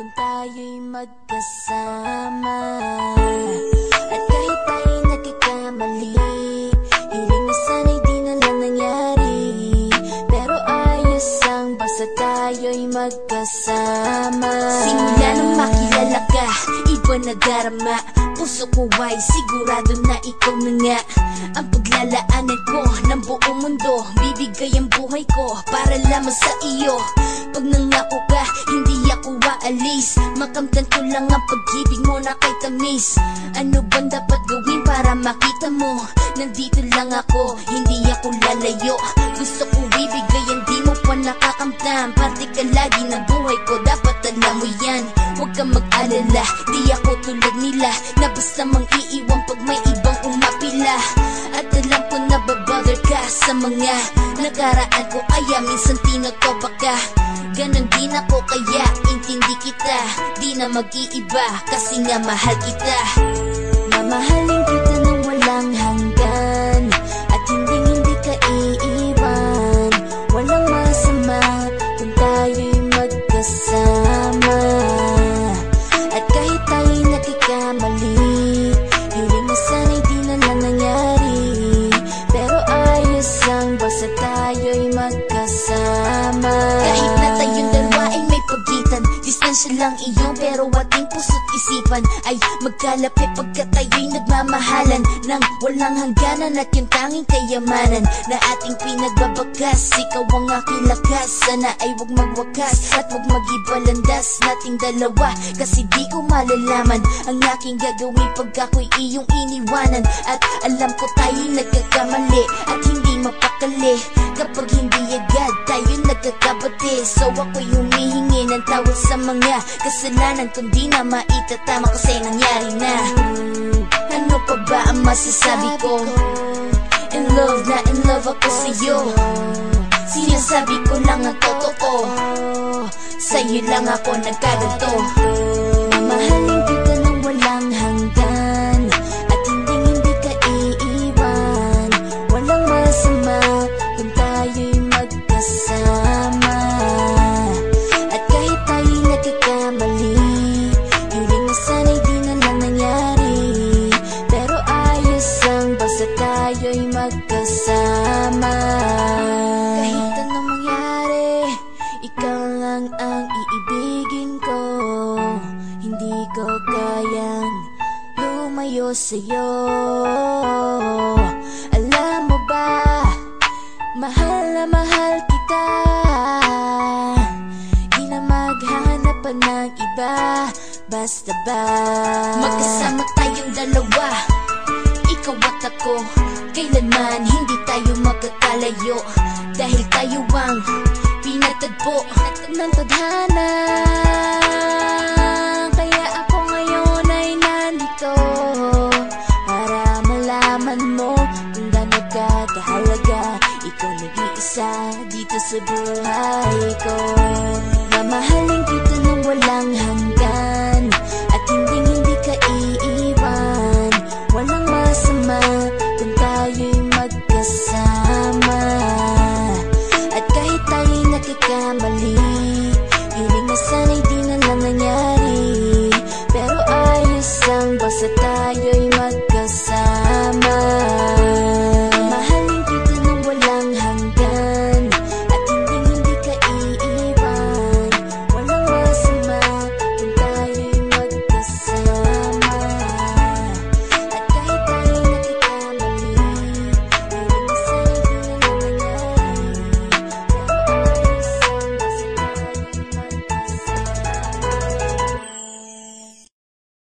kung tayo'y magkasama. At kahit tayo'y nagkakamali, hiling na sana'y di na lang nangyari. Pero ayos lang basta tayo'y magkasama. Simula nang makilala ka, iba na darama. Puso ko ay sigurado na ikaw na nga ang paglalaanan ko ng buong mundo. Bibigay ang buhay ko para lamang sa iyo. Pag nangako ka, hindi ako aalis. Makamtan ko lang ang pag-ibig mo na kay tamis. Ano bang dapat gawin para makita mo? Nandito lang ako, hindi ako lalayo. Gusto ko ibigay, hindi mo pa nakakamtam. Parte ka lagi ng buhay ko, dapat alam mo yan. Huwag kang mag-alala, di ako tulad nila na basta mang iiwan pag may ibang umapila. At alam ko na babother ka sa mga nakaraan ko, kaya minsan tinatopa ka. Ganon din ako kaya intindi kita. Di na mag-iiba kasi nga mahal kita. Mamahalin kita nang walang hanggan, at hindi ka iiwan. Walang masama kung tayo'y magkasama. At kahit tayo'y nagkakamali, hiling na sana'y di na lang nangyari. Pero ayos lang basta tayo'y magkasama. Kahit na tayong dalawa ay may pagitan, distansya lang iyon pero ating puso't isipan ay magkalapit pagkat tayo'y nagmamahalan ng walang hangganan. At yung tanging kayamanan na ating pinagbabakas, ikaw ang aking lakas. Sana ay huwag magwakas at huwag mag-ibalandas nating dalawa, kasi di ko malalaman ang aking gagawin pag ako'y iyong iniwanan. At alam ko tayo'y nagkakamali at hindi mapakali kapag hindi agad tayo nagkakabati. So ako'y humihingi ng tawad sa mga kasalanan kung di na maitatama kasi nangyari na. Ano pa ba ang masasabi ko? In love na in love ako sa'yo. Sinasabi ko lang ang totoo, sa'yo lang ako nagkaganto. Mamahalin kita nang walang hanggan, at hindi ka iiwan. Walang masama kung tayo'y magkasama. At kahit tayo'y nagkakamali, hiling na sana'y di na lang nangyari. Pero ayos lang basta tayo'y magkasama. Kahit anong mangyari, ikaw lang ang iibigin ko. Hindi ko kayang lumayo sa'yo. Alam mo ba, mahal na mahal kita. Di na maghanap pa ng iba, basta ba magkasama tayong dalawa, ikaw at ako. Kailanman hindi tayo magkakalayo, dahil tayo ang pinatagpo ng tadhana. Kaya ako ngayon ay nandito para malaman mo kung gaano ka kahalaga. Ikaw nag-iisa dito sa buhay ko. Mamahal